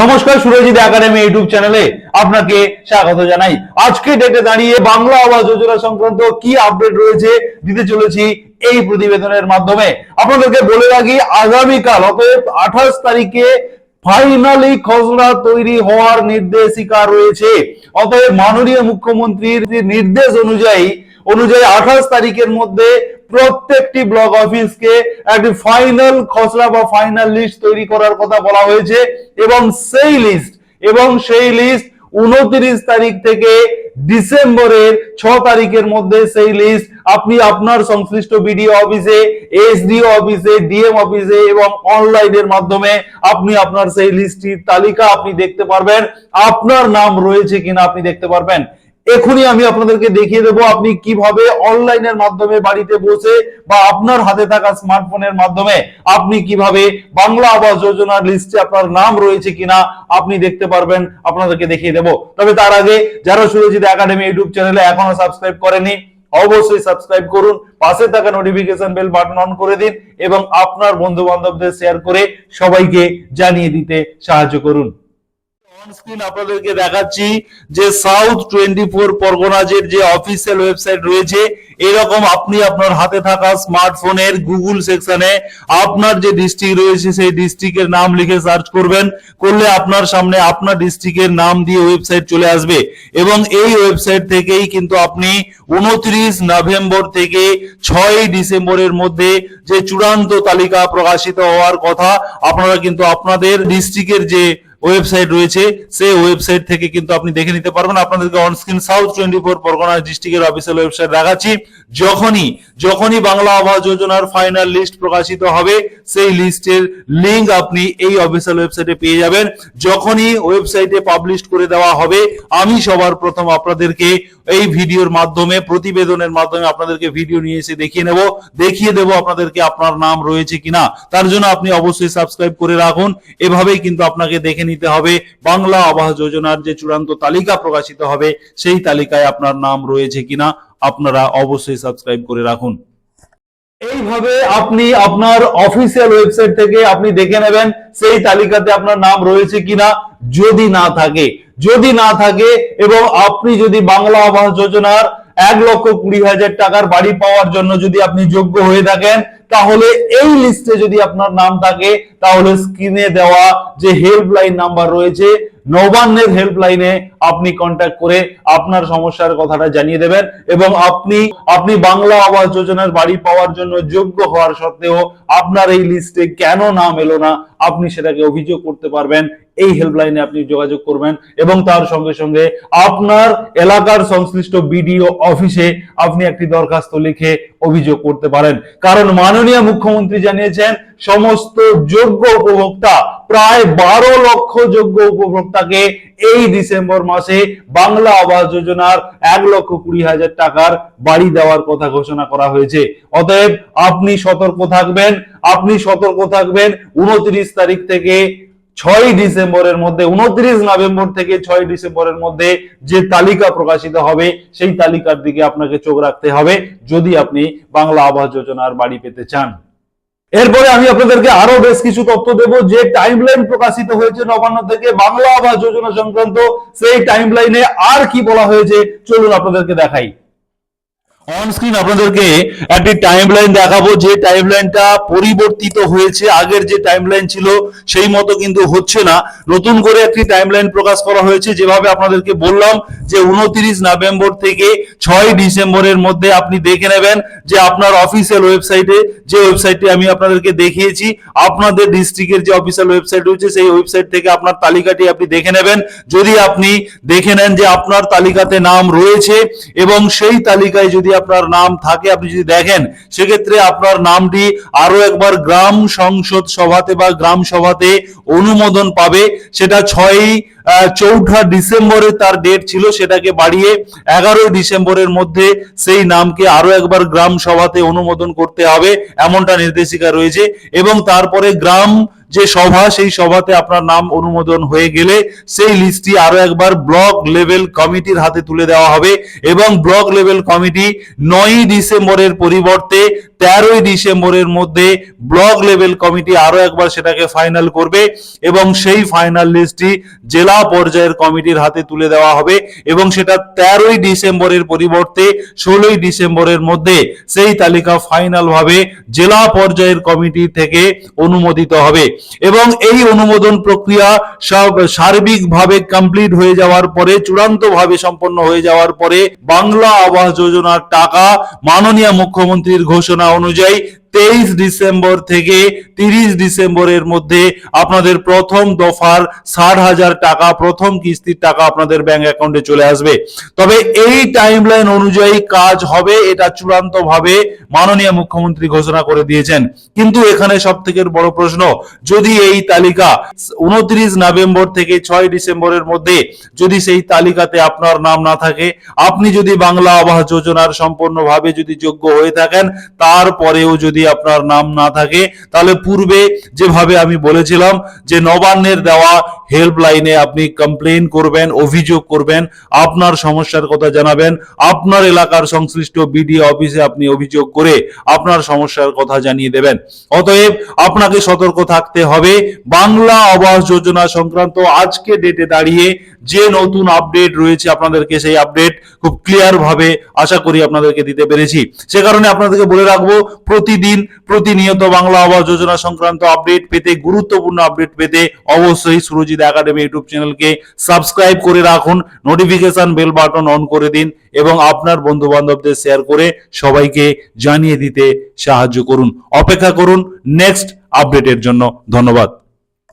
নমস্কার, Surajit academy YouTube চ্যানেলে আপনাকে স্বাগত জানাই। আজকে ডেটে দাঁড়িয়ে বাংলা আবাস যোজনা সংক্রান্ত কি আপডেট রয়েছে দিতে চলেছি এই প্রতিবেদনের মাধ্যমে। আপনাদেরকে বলে রাখি, আগামীকাল অর্থাৎ 28 তারিখে ফাইনালি খসড়া তৈরি হওয়ার নির্দেশিকা রয়েছে। অতএব মাননীয় মুখ্যমন্ত্রীর নির্দেশ অনুযায়ী 28 তারিখের মধ্যে প্রত্যেকটি ব্লক অফিসকে একটি ফাইনাল খসড়া বা ফাইনাল লিস্ট তৈরি করার কথা বলা হয়েছে এবং সেই লিস্ট 29 তারিখ থেকে ডিসেম্বরের 6 তারিখের মধ্যে সেই লিস্ট আপনি আপনার সংশ্লিষ্ট বিডিও অফিসে, এসডিও অফিসে, ডিএম অফিসে এবং অনলাইনের মাধ্যমে আপনি আপনার সেই লিস্টটির তালিকা আপনি দেখতে পারবেন। আপনার নাম রয়েছে কিনা আপনি দেখতে পারবেন। এখনই আমি আপনাদেরকে দেখিয়ে দেবো আপনি কিভাবে অনলাইনের মাধ্যমে বাড়িতে বসে বা আপনার হাতে থাকা স্মার্টফোনের মাধ্যমে আপনি কিভাবে বাংলা আবাস যোজনার লিস্টে আপনার নাম রয়েছে কিনা আপনি দেখতে পারবেন, আপনাদেরকে দেখিয়ে দেবো। তবে তার আগে যারা সুরজিৎ একাডেমি ইউটিউব চ্যানেলে এখনো সাবস্ক্রাইব করেনি অবশ্যই সাবস্ক্রাইব করুন, পাশে থাকা নোটিফিকেশন বেল বাটন অন করে দিন এবং আপনার বন্ধু বান্ধবদের শেয়ার করে সবাইকে জানিয়ে দিতে সাহায্য করুন। স্ক্রিন আপনাদেরকে দেখাচ্ছি যে সাউথ 24 পরগনাজের যে অফিসিয়াল ওয়েবসাইট রয়েছে, এরকম আপনি আপনার হাতে থাকা স্মার্টফোনের গুগল সেকশনে আপনার যে ডিস্ট্রিক্ট রয়েছে সেই ডিস্ট্রিক্টের নাম লিখে সার্চ করবেন, করলে আপনার সামনে আপনার ডিস্ট্রিক্টের নাম দিয়ে ওয়েবসাইট চলে আসবে এবং এই ওয়েবসাইট থেকেই কিন্তু আপনি 29 নভেম্বর থেকে 6 ডিসেম্বরের মধ্যে যে চূড়ান্ত তালিকা প্রকাশিত হওয়ার কথা, আপনারা কিন্তু আপনাদের ডিস্ট্রিক্টের যে ওয়েবসাইট রয়েছে সেই ওয়েবসাইট থেকে কিন্তু আপনি দেখে নিতে পারবেন। আপনাদেরকে অন স্ক্রিন সাউথ 24 পরগনা ডিস্ট্রিক্টের অফিসিয়াল ওয়েবসাইট দেখাচ্ছি। যখনই বাংলা আবাস যোজনার ফাইনাল লিস্ট প্রকাশিত হবে সেই লিস্টের লিংক আপনি এই অফিসিয়াল ওয়েবসাইটে পেয়ে যাবেন। যখনই ওয়েবসাইটে পাবলিশ করে দেওয়া হবে আমি সবার প্রথম আপনাদেরকে এই ভিডিওর মাধ্যমে, প্রতিবেদনের মাধ্যমে আপনাদেরকে ভিডিও নিয়ে এসে দেখিয়ে দেব আপনাদেরকে আপনার নাম রয়েছে কিনা। তার জন্য আপনি অবশ্যই সাবস্ক্রাইব করে রাখুন। এভাবেই কিন্তু আপনাকে দেখে নিতে হবে বাংলা আবাস যোজনার যে চূড়ান্ত তালিকা প্রকাশিত হবে সেই তালিকায় আপনার নাম রয়েছে কিনা। আপনারা অবশ্যই সাবস্ক্রাইব করে রাখুন। এইভাবে আপনি আপনার অফিসিয়াল ওয়েবসাইট থেকে আপনি দেখে নেবেন সেই তালিকাতে আপনার নাম রয়েছে কিনা। যদি না থাকে এবং আপনি যদি বাংলা আবাস যোজনার 1,20,000 টাকার বাড়ি পাওয়ার জন্য যদি আপনি যোগ্য হয়ে থাকেন, তাহলে এই লিস্টে যদি আপনার নাম থাকে তাহলে স্ক্রিনে দেওয়া যে হেল্পলাইন নাম্বার রয়েছে নবান্নের হেল্পলাইনে আপনি কন্ট্যাক্ট করে আপনার সমস্যার কথাটা জানিয়ে দেবেন এবং আপনি বাংলা আবাস যোজনার বাড়ি পাওয়ার জন্য যোগ্য হওয়ার সত্ত্বেও আপনার এই লিস্টে কেন নাম এলো না আপনি সেটাকে অভিযোগ করতে পারবেন। এই হেল্পলাইনে আপনি যোগাযোগ করবেন এবং তার সঙ্গে সঙ্গে আপনার এলাকার সংশ্লিষ্ট বিডিও অফিসে আপনি একটি দরখাস্ত লিখে অভিযোগ করতে পারেন। কারণ মাননীয় মুখ্যমন্ত্রী জানিয়েছেন সমস্ত যোগ্য উপভোক্তা, প্রায় 12 লক্ষ যোগ্য উপভোক্তাকে এই ডিসেম্বর মাসে বাংলা আবাস যোজনার 1,20,000 টাকার বাড়ি দেওয়ার কথা ঘোষণা করা হয়েছে। অতএব আপনি সতর্ক থাকবেন 29 তারিখ থেকে 6 ডিসেম্বরের মধ্যে, 29 নভেম্বর থেকে 6 ডিসেম্বরের মধ্যে যে তালিকা প্রকাশিত হবে সেই তালিকার দিকে আপনাকে চোখ রাখতে হবে যদি আপনি বাংলা আবাস যোজনার বাড়ি পেতে চান। এরপরে আমি আপনাদেরকে আরো বেশ কিছু তথ্য দেব যে টাইমলাইন প্রকাশিত হয়েছে নবান্ন থেকে বাংলা আবাস যোজনা সংক্রান্ত। সেই টাইমলাইনে আর কি বলা হয়েছে চলুন আপনাদেরকে দেখাই। অন স্ক্রিন আপনাদেরকে একটি টাইমলাইন দেখাবো যে টাইমলাইনটা পরিবর্তিত হয়েছে। আগের যে টাইমলাইন ছিল সেই মতো কিন্তু হচ্ছে না, নতুন করে একটি টাইমলাইন প্রকাশ করা হয়েছে। যেভাবে আপনাদেরকে বললাম যে 29 নভেম্বর থেকে 6 ডিসেম্বরের মধ্যে আপনি দেখে নেবেন যে আপনার অফিসিয়াল ওয়েবসাইটে, যে ওয়েবসাইটে আমি আপনাদেরকে দেখিয়েছি, আপনাদের ডিস্ট্রিক্টের যে অফিসিয়াল ওয়েবসাইট রয়েছে সেই ওয়েবসাইট থেকে আপনার তালিকাটি আপনি দেখে নেবেন। যদি আপনি দেখে নেন যে আপনার তালিকাতে নাম রয়েছে এবং সেই তালিকায় যদি আপনার নাম থাকে, আপনি যদি দেখেন সেক্ষেত্রে আপনার নামটি আরো একবার গ্রাম সংসদ সভাতে বা গ্রাম সভাতে অনুমোদন পাবে। সেটা 4 ডিসেম্বরে তার ডেট ছিল, সেটাকে বাড়িয়ে 11 ডিসেম্বরের মধ্যে সেই নামকে আরো একবার গ্রাম সভাতে অনুমোদন করতে হবে, এমনটা নির্দেশিকা রয়েছে। এবং তারপরে গ্রাম যে সভা, সেই সভাতে আপনার নাম অনুমোদন হয়ে গেলে সেই লিস্টটি আরো একবার ব্লক লেভেল কমিটির হাতে তুলে দেওয়া হবে এবং ব্লক লেভেল কমিটি 9ই ডিসেম্বরের পরিবর্তে 13ই ডিসেম্বরের মধ্যে ব্লক লেভেল কমিটি আরো একবার সেটাকে ফাইনাল করবে এবং সেই ফাইনাল লিস্টটি জেলা পর্যায়ের কমিটির হাতে তুলে দেওয়া হবে এবং সেটা 13ই ডিসেম্বরের পরিবর্তে 16ই ডিসেম্বরের মধ্যে সেই তালিকা ফাইনাল ভাবে জেলা পর্যায়ের কমিটি থেকে অনুমোদিত হবে এবং এই অনুমোদন প্রক্রিয়া সব সার্বিকভাবে কমপ্লিট হয়ে যাওয়ার পরে, চূড়ান্তভাবে সম্পন্ন হয়ে যাওয়ার পরে বাংলা আবাস যোজনার টাকা মাননীয় মুখ্যমন্ত্রীর ঘোষণা অনুযায়ী 23 ডিসেম্বর থেকে 30 ডিসেম্বরের মধ্যে আপনাদের প্রথম দফার 60,000 টাকা, প্রথম কিস্তির টাকা আপনাদের ব্যাংক অ্যাকাউন্টে চলে আসবে। তবে এই টাইমলাইন অনুযায়ী কাজ হবে, এটা চূড়ান্তভাবে মাননীয় মুখ্যমন্ত্রী ঘোষণা করে দিয়েছেন। কিন্তু এখানে সব থেকে বড় প্রশ্ন, যদি এই তালিকা 29 নভেম্বর থেকে 6 ডিসেম্বরের মধ্যে যদি সেই তালিকাতে আপনার নাম না থাকে, আপনি যদি বাংলা আবাস যোজনার সম্পূর্ণভাবে যদি যোগ্য হয়ে থাকেন, তারপরেও যদি আপনার নাম না থাকে, তাহলে পূর্বে যেভাবে আমি বলেছিলাম যে নবান্নের দেওয়া হেল্পলাইনে আপনি কমপ্লেইন করবেন, অভিযোগ করবেন, আপনার সমস্যার কথা জানাবেন, আপনার এলাকার সংশ্লিষ্ট বিডিও অফিসে আপনি অভিযোগ করে আপনার সমস্যার কথা জানিয়ে দেবেন। অতএব আপনাকে সতর্ক থাকতে হবে। বাংলা আবাস যোজনা সংক্রান্ত আজকে ডেটে দাঁড়িয়ে যে নতুন আপডেট রয়েছে, আপনাদেরকে সেই আপডেট খুব ক্লিয়ার ভাবে আশা করি আপনাদেরকে দিতে পেরেছি। সে কারণে আপনাদেরকে বলে রাখবো, প্রতিনিয়ত বাংলা আবাস যোজনা সংক্রান্ত আপডেট পেতে, গুরুত্বপূর্ণ আপডেট পেতে অবশ্যই সুরজিৎ একাডেমি ইউটিউব চ্যানেলকে সাবস্ক্রাইব করে রাখুন, নোটিফিকেশন বেল বাটন অন করে দিন এবং আপনার বন্ধু বান্ধবদের শেয়ার করে সবাইকে জানিয়ে দিতে সাহায্য করুন। অপেক্ষা করুন নেক্সট আপডেটের জন্য। ধন্যবাদ।